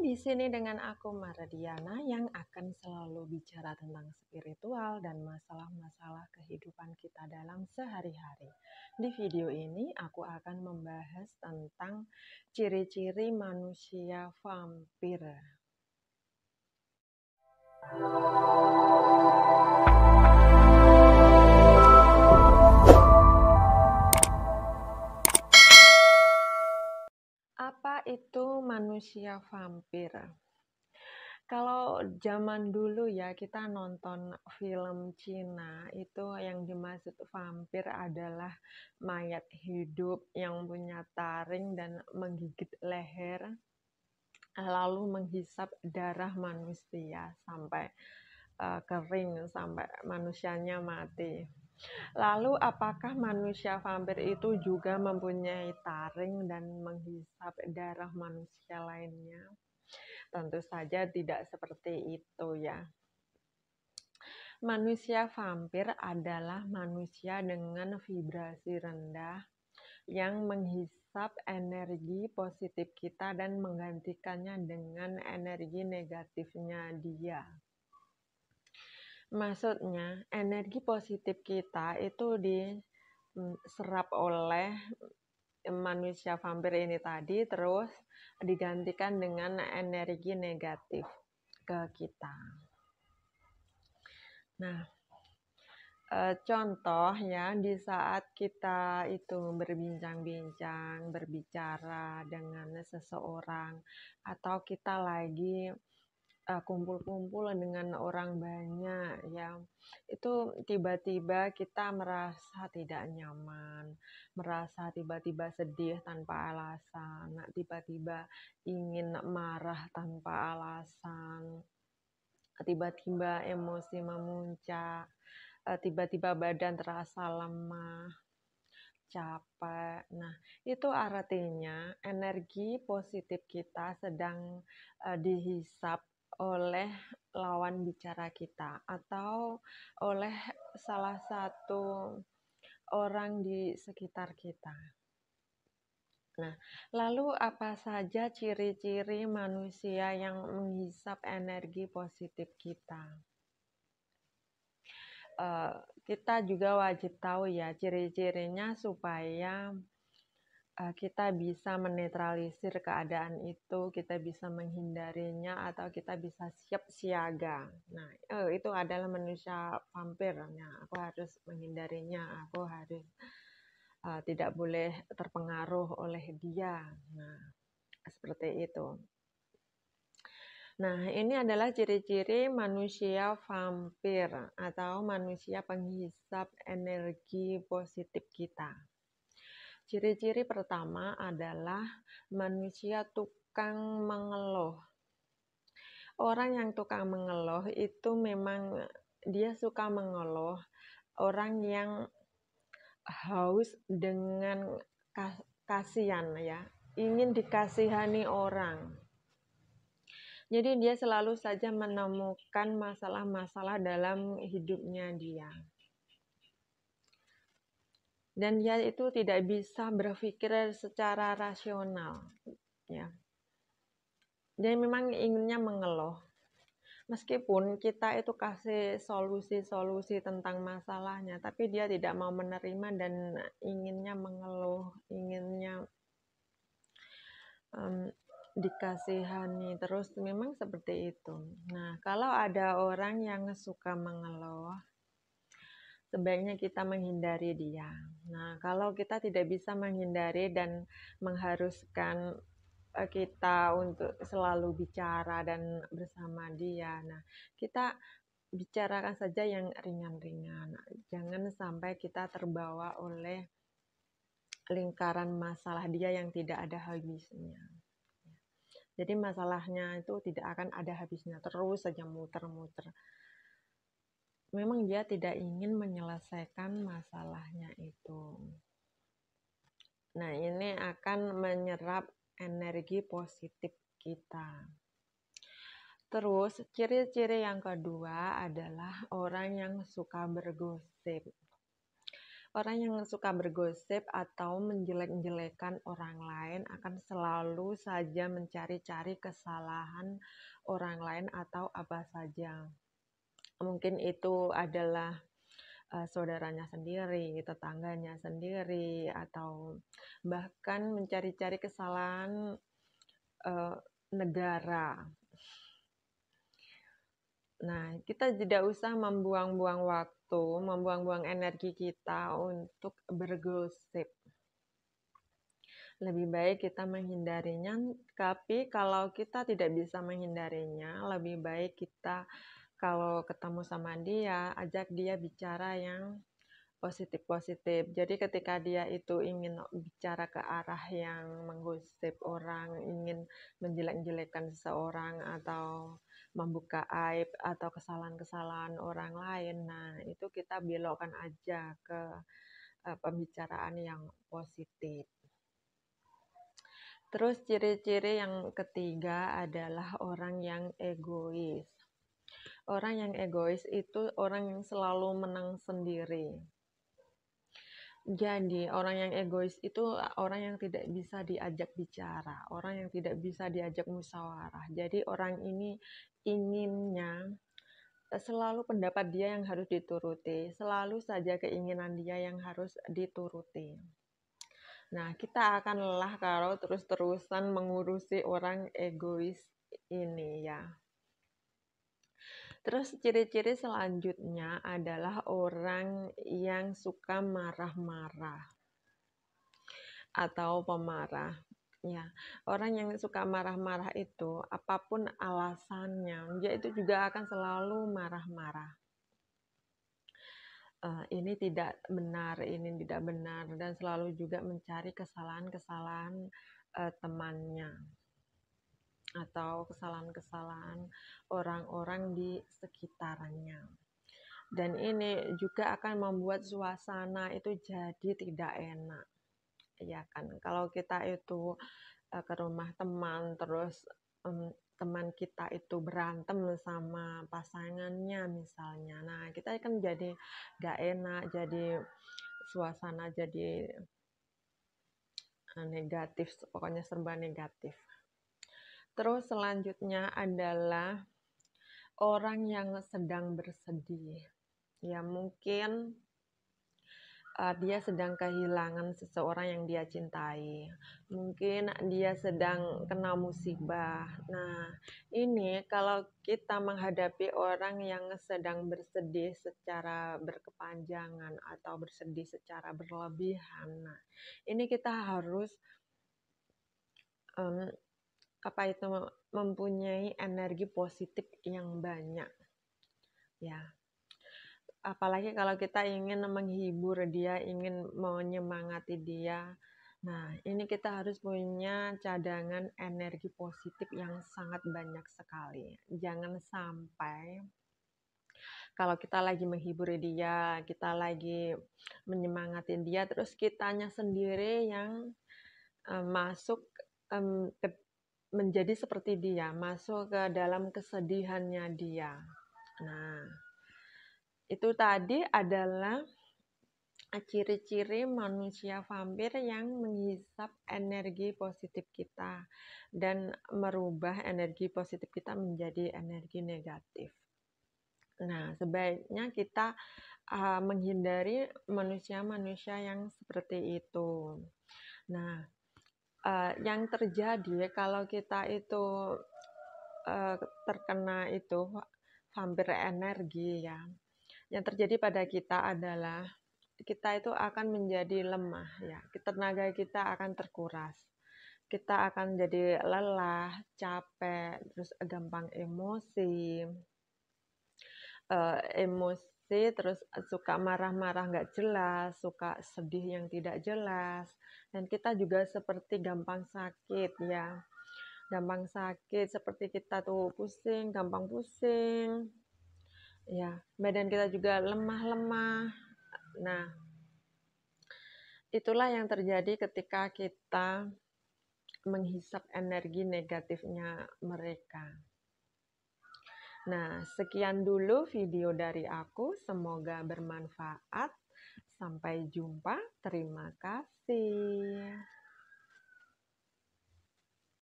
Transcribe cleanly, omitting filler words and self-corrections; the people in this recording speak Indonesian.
di sini dengan aku Mardiana yang akan selalu bicara tentang spiritual dan masalah-masalah kehidupan kita dalam sehari-hari. Di video ini aku akan membahas tentang ciri-ciri manusia vampir. Apa itu manusia vampir? Kalau zaman dulu ya kita nonton film Cina, itu yang dimaksud vampir adalah mayat hidup yang punya taring dan menggigit leher, lalu menghisap darah manusia sampai kering, sampai manusianya mati. Lalu apakah manusia vampir itu juga mempunyai taring dan menghisap darah manusia lainnya? Tentu saja tidak seperti itu ya. Manusia vampir adalah manusia dengan vibrasi rendah yang menghisap energi positif kita dan menggantikannya dengan energi negatifnya dia. Maksudnya, energi positif kita itu diserap oleh manusia vampir ini tadi, terus digantikan dengan energi negatif ke kita. Nah, contoh ya, di saat kita itu berbincang-bincang, berbicara dengan seseorang, atau kita lagi kumpul-kumpul dengan orang banyak ya, itu tiba-tiba kita merasa tidak nyaman, merasa tiba-tiba sedih tanpa alasan, tiba-tiba ingin marah tanpa alasan, tiba-tiba emosi memuncak, tiba-tiba badan terasa lemah, capek. Nah, itu artinya energi positif kita sedang dihisap oleh lawan bicara kita atau oleh salah satu orang di sekitar kita. Nah, lalu apa saja ciri-ciri manusia yang menghisap energi positif kita? Kita juga wajib tahu ya ciri-cirinya supaya kita bisa menetralisir keadaan itu, kita bisa menghindarinya, atau kita bisa siap siaga. Nah, itu adalah manusia vampir. Nah, aku harus menghindarinya, aku harus tidak boleh terpengaruh oleh dia. Nah, seperti itu. Nah, ini adalah ciri-ciri manusia vampir atau manusia penghisap energi positif kita. Ciri-ciri pertama adalah manusia tukang mengeluh. Orang yang tukang mengeluh itu memang dia suka mengeluh. Orang yang haus dengan kasihan ya, ingin dikasihani orang. Jadi dia selalu saja menemukan masalah-masalah dalam hidupnya dia. Dan dia itu tidak bisa berpikir secara rasional, ya. Dia memang inginnya mengeluh. Meskipun kita itu kasih solusi-solusi tentang masalahnya, tapi dia tidak mau menerima dan inginnya mengeluh, inginnya dikasihani terus, memang seperti itu. Nah, kalau ada orang yang suka mengeluh, sebaiknya kita menghindari dia. Nah, kalau kita tidak bisa menghindari dan mengharuskan kita untuk selalu bicara dan bersama dia, nah kita bicarakan saja yang ringan-ringan. Jangan sampai kita terbawa oleh lingkaran masalah dia yang tidak ada habisnya. Jadi masalahnya itu tidak akan ada habisnya, terus saja muter-muter. Memang dia tidak ingin menyelesaikan masalahnya itu. Nah, ini akan menyerap energi positif kita. Terus, ciri-ciri yang kedua adalah orang yang suka bergosip. Orang yang suka bergosip atau menjelek-jelekan orang lain akan selalu saja mencari-cari kesalahan orang lain atau apa saja. Mungkin itu adalah saudaranya sendiri, tetangganya sendiri, atau bahkan mencari-cari kesalahan negara. Nah, kita tidak usah membuang-buang waktu, membuang-buang energi kita untuk bergosip. Lebih baik kita menghindarinya, tapi kalau kita tidak bisa menghindarinya, lebih baik kita kalau ketemu sama dia, ajak dia bicara yang positif-positif. Jadi ketika dia itu ingin bicara ke arah yang menggosip orang, ingin menjelek-jelekan seseorang atau membuka aib atau kesalahan-kesalahan orang lain, nah itu kita belokkan aja ke pembicaraan yang positif. Terus ciri-ciri yang ketiga adalah orang yang egois. Orang yang egois itu orang yang selalu menang sendiri. Jadi, orang yang egois itu orang yang tidak bisa diajak bicara, orang yang tidak bisa diajak musyawarah. Jadi, orang ini inginnya selalu pendapat dia yang harus dituruti, selalu saja keinginan dia yang harus dituruti. Nah, kita akan lelah kalau terus-terusan mengurusi orang egois ini ya. Terus ciri-ciri selanjutnya adalah orang yang suka marah-marah atau pemarah. Ya, orang yang suka marah-marah itu apapun alasannya, dia itu juga akan selalu marah-marah. Ini tidak benar, dan selalu juga mencari kesalahan-kesalahan temannya atau kesalahan-kesalahan orang-orang di sekitarnya. Dan ini juga akan membuat suasana itu jadi tidak enak. Ya kan, kalau kita itu ke rumah teman, terus teman kita itu berantem sama pasangannya misalnya. Nah, kita kan jadi gak enak, jadi suasana jadi negatif, pokoknya serba negatif. Terus selanjutnya adalah orang yang sedang bersedih. Ya mungkin dia sedang kehilangan seseorang yang dia cintai. Mungkin dia sedang kena musibah. Nah, ini kalau kita menghadapi orang yang sedang bersedih secara berkepanjangan atau bersedih secara berlebihan. Nah, ini kita harus mempunyai energi positif yang banyak. Ya. Apalagi kalau kita ingin menghibur dia, ingin menyemangati dia. Nah, ini kita harus punya cadangan energi positif yang sangat banyak sekali. Jangan sampai kalau kita lagi menghibur dia, kita lagi menyemangati dia, terus kitanya sendiri yang masuk menjadi seperti dia, masuk ke dalam kesedihannya dia. Nah, itu tadi adalah ciri-ciri manusia vampir yang menghisap energi positif kita dan merubah energi positif kita menjadi energi negatif. Nah, sebaiknya kita menghindari manusia-manusia yang seperti itu. Nah, yang terjadi kalau kita itu terkena itu vampir energi ya, yang terjadi pada kita adalah kita itu akan menjadi lemah ya, tenaga kita akan terkuras, kita akan jadi lelah, capek, terus gampang emosi, terus suka marah-marah nggak jelas, suka sedih yang tidak jelas, dan kita juga seperti gampang sakit ya, gampang sakit seperti kita tuh pusing, gampang pusing. Ya, badan kita juga lemah-lemah. Nah, itulah yang terjadi ketika kita menghisap energi negatifnya mereka. Nah, sekian dulu video dari aku. Semoga bermanfaat. Sampai jumpa, terima kasih.